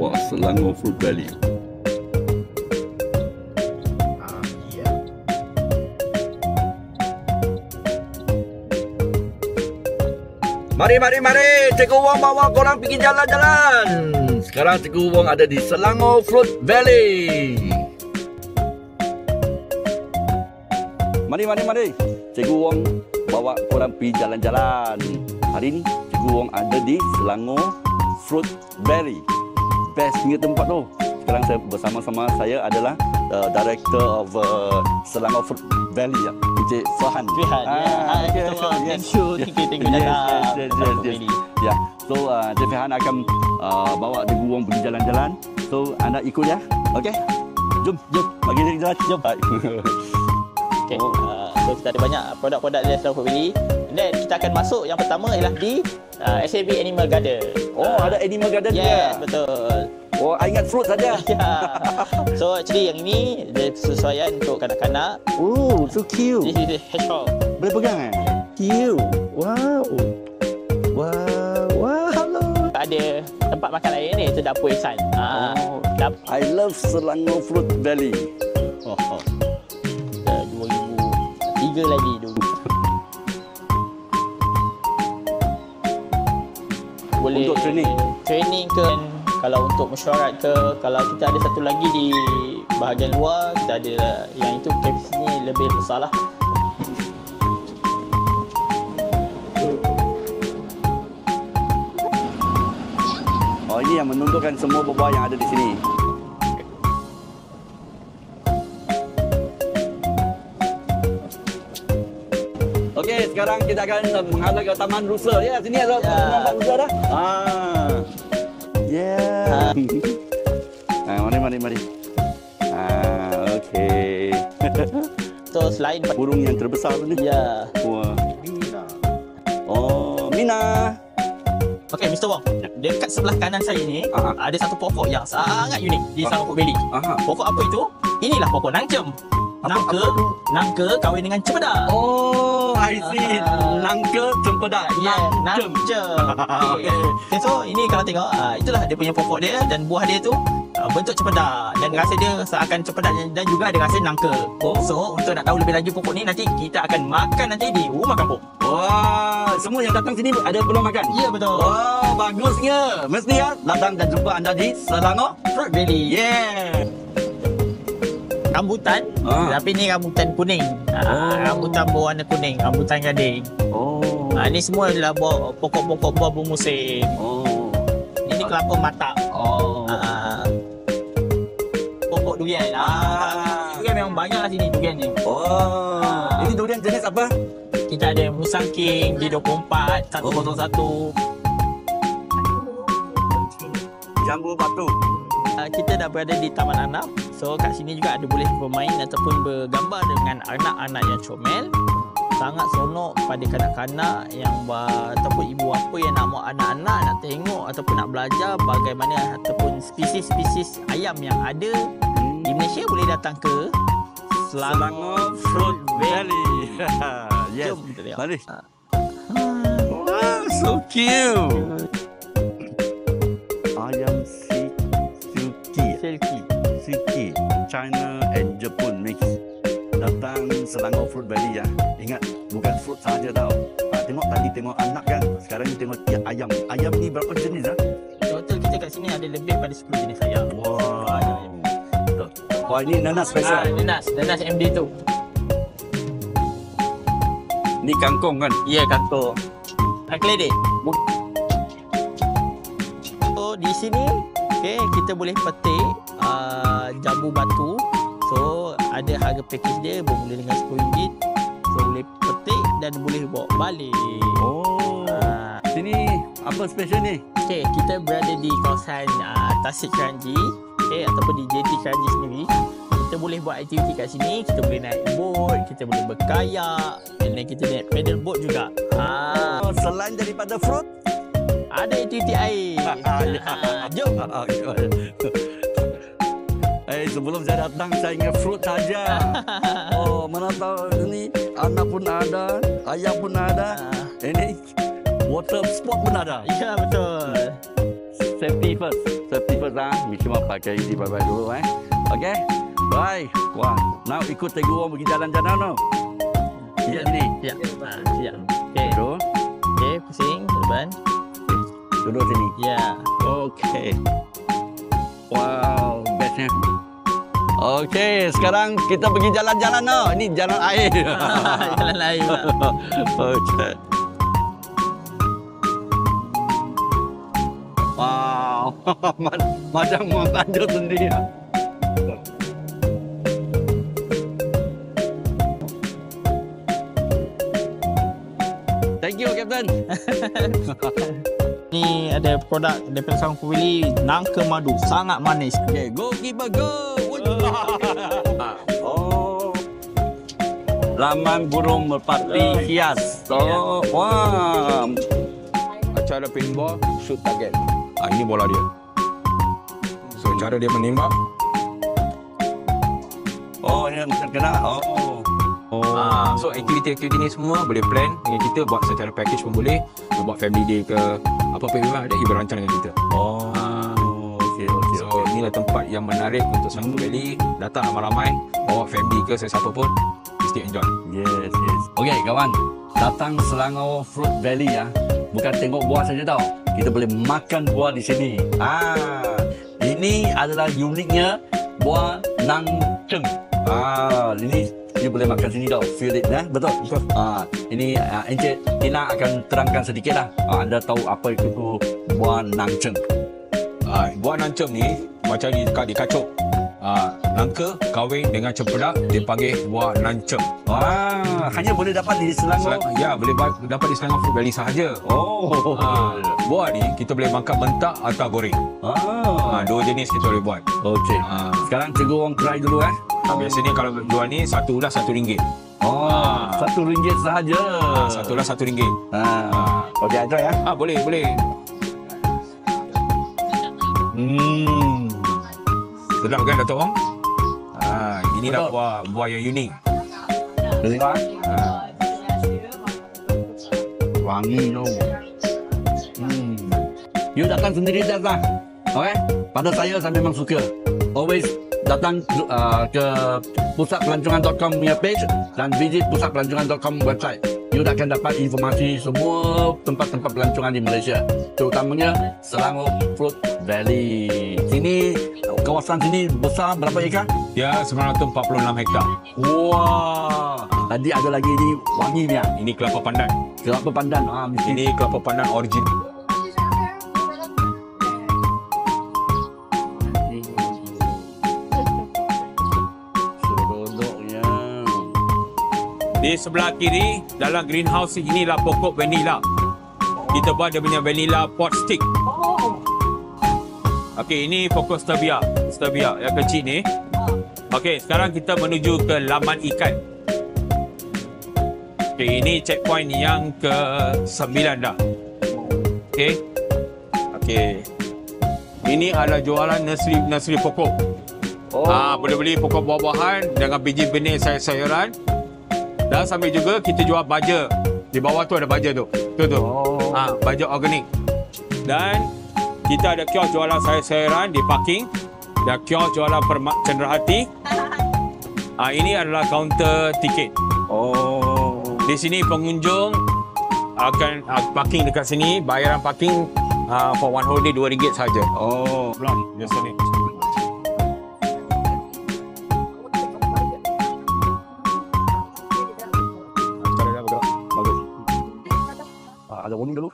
bawah Selangor Fruit Valley. Mari, Cikgu Wong bawa korang pergi jalan-jalan. Sekarang Cikgu Wong ada di Selangor Fruit Valley. Mari. Cikgu Wong bawa korang pergi jalan-jalan. Hari ni Cikgu Wong ada di Selangor Fruit Valley. Best punya tempat tu. Sekarang saya bersama-sama saya adalah Director of Selangor Fruit Valley, Encik Farhan. Thank you datang. Ya. So Encik Farhan akan bawa Cikgu Wong pergi jalan-jalan. So anda ikut ya. Okey. Jom. Bagi dia jalan. Jom. Okay. So kita ada banyak produk-produk dari Selangor Fruit Valley. Dan kita akan masuk yang pertama ialah di SAB Animal Garden. Oh, ada Animal Garden ya? dia. Betul. Oh, I ingat fruit saja. So actually yang ini dia sesuaian untuk kanak-kanak. Oh, so cute. This is the hedgehog. Boleh pegang Cute. Wow. Hello. Ada tempat makan lain ni, itu dapur Ihsan. I love Selangor Fruit Valley. 2,003 lagi dulu. Boleh untuk training ke, kalau untuk mesyuarat ke, kalau kita ada satu lagi di bahagian luar, kita ada yang itu kapasitinya lebih besar lah. Oh, ini yang menunjukkan semua buah yang ada di sini. Okey, sekarang kita akan menghadap ke Taman Rusa. Ya, sini ada Taman Rusa dah. Mari. Okey. So selain burung yang terbesar tu ni. Ya. Wah. Mina. Okey, Mr. Wong. Dekat sebelah kanan saya ni ada satu pokok yang sangat unik di Selangor Fruit Valley. Pokok apa itu? Inilah pokok nangcem. Nangka kahwin dengan cempedak. Oh, I see. Nangka cempedak. Nangcem. Okay, so ini kalau tengok, itulah dia punya pokok dia, dan buah dia tu bentuk cempedak, dan rasa dia seakan cempedak, dan juga ada rasa nangka. So untuk nak tahu lebih lagi pokok ni, nanti kita akan makan nanti di rumah kampung. Wah, semua yang datang sini ada peluang makan? Ya, betul. Wah, bagusnya. Mesti ya datang dan jumpa anda di Selangor Fruit Valley. Yeah. Rambutan, tapi ni rambutan kuning. Rambutan berwarna kuning, rambutan gading. Ini semua adalah pokok-pokok buah bermusim. Ini kelapa mata. Pokok durian. Durian memang banyak lah sini durian ni. Ini durian jenis apa? Kita ada Musang King, D24, 101. Jambu batu. Kita dah berada di Taman Anak. So kat sini juga ada boleh bermain ataupun bergambar dengan anak-anak yang comel. Sangat seronok pada kanak-kanak yang ataupun ibu bapa yang nak mau anak-anak nak tengok ataupun nak belajar bagaimana ataupun spesies-spesies ayam yang ada di Malaysia, boleh datang ke Selangor Fruit Valley. Yes. Jom kita lihat. Mari. Wow, so cute. Ayam Silky, China and Japan mix. Datang Selangor Fruit Valley ya. Ingat, bukan fruit saja tau. Tengok tadi tengok anak kan. Sekarang ni tengok ayam. Ayam ni berapa jenis ah? Total kita kat sini ada lebih pada 10 jenis ayam. Wow. Wah, ini nanas special. Nanas MD tu. Ni kangkung kan? Ya, kangkung. Keledek. So di sini kita boleh petik jambu batu. So ada harga package dia bermula dengan RM10. So boleh petik dan boleh bawa balik. Sini apa special ni? Kita berada di kawasan Tasik Kranji, ataupun di JT Kranji sendiri. Kita boleh buat aktiviti kat sini. Kita boleh naik boat, kita boleh berkayak, dan kita naik pedal boat juga. Selain daripada fruit, ada aktiviti air. Jom. Sebelum saya datang saya ingat fruit saja. Mana tahu ini anak pun ada, ayam pun ada. Ini water sport pun ada. Ya, betul. safety first. Safety first lah. Mesti mau pakai ini baik-baik dulu Okay. Baik. Wah, now ikut cikgu orang pergi jalan-jalan no. Siap sini. Siap. Siap. Okey. Duduk. Okey, pusing depan. Duduk sini. Ya. Okay. Wow, bestnya. Okay, sekarang kita pergi jalan-jalan no. Ini jalan air. Jalan air pula. Okay. Wow, macam mau lanjut sendiri. Thank you, Captain. Ni ada produk daripada Selangor Fruit Valley, nangka madu, sangat manis. Okay, go keeper go. Oh. Laman burung merpati hias. Oh, wah. Cara paintball, shoot target. Ini bola dia. So cara dia menembak. Oh, yang terkena. Oh. So aktiviti-aktiviti ni semua boleh plan dengan kita, buat secara package pun boleh. Buat family day ke apa-apa memang dia berancang dengan kita. Oh. Okey. So inilah tempat yang menarik untuk Selangor Valley. Datang ramai-ramai, bawa family ke sesiapa pun, mesti enjoy. Yes. Okey, kawan. Datang Selangor Fruit Valley ya. Bukan tengok buah saja tau. Kita boleh makan buah di sini. Ini adalah uniknya buah nangceng. Ini you boleh makan sini tau. Feel it, betul? Ini Encik Tina akan terangkan sedikit lah. Anda tahu apa itu buah nangceng? Buah nancem ni macam ni dikacuk. Nangka kahwin dengan cempedak dipanggil buah nancem. Hanya boleh dapat di Selangor. Ya, boleh dapat di Selangor Fruit Valley sahaja. Buah ni kita boleh makan mentah atau goreng. Dua jenis kita boleh buat. Okey. Sekarang cikgu orang try dulu Biasanya kalau jual ni satu ulas RM1. RM1 sahaja. Satu ulas RM1. Okey, try ya. Boleh. Sedap kan Datuk Ong? Inilah buah yang unik. Tengok wangi tu. You datang sendiri datang. Okay? Pada saya memang suka. Always datang ke pusatpelancongan.com punya page dan visit pusatpelancongan.com website. You akan dapat informasi semua tempat-tempat pelancongan di Malaysia, terutamanya Selangor Fruit Valley. Sini, kawasan sini besar berapa ekar? Ya, 946 hektar. Wah, tadi ada lagi ni wangi punya. Ini kelapa pandan. Kelapa pandan. Ini kelapa pandan original. Di sebelah kiri dalam greenhouse inilah pokok vanila. Kita buat dia punya vanila pot stick. Okey, ini pokok stevia yang kecil ni. Okey, sekarang kita menuju ke laman ikan. Okey, ini checkpoint yang ke-9 dah. Okey. Ini adalah jualan nursery pokok. Boleh beli pokok buah-buahan dengan biji benih sayur-sayuran. Dan sambil juga kita jual baja. Di bawah tu ada baja tu. Tu. Baja organik. Dan kita ada kios jualan sayur-sayuran di parking. Dan kios jualan cenderahati. Ini adalah kaunter tiket. Di sini pengunjung akan parking dekat sini. Bayaran parking for one whole day RM2 saja. Biasa ni. Ada warning dulu.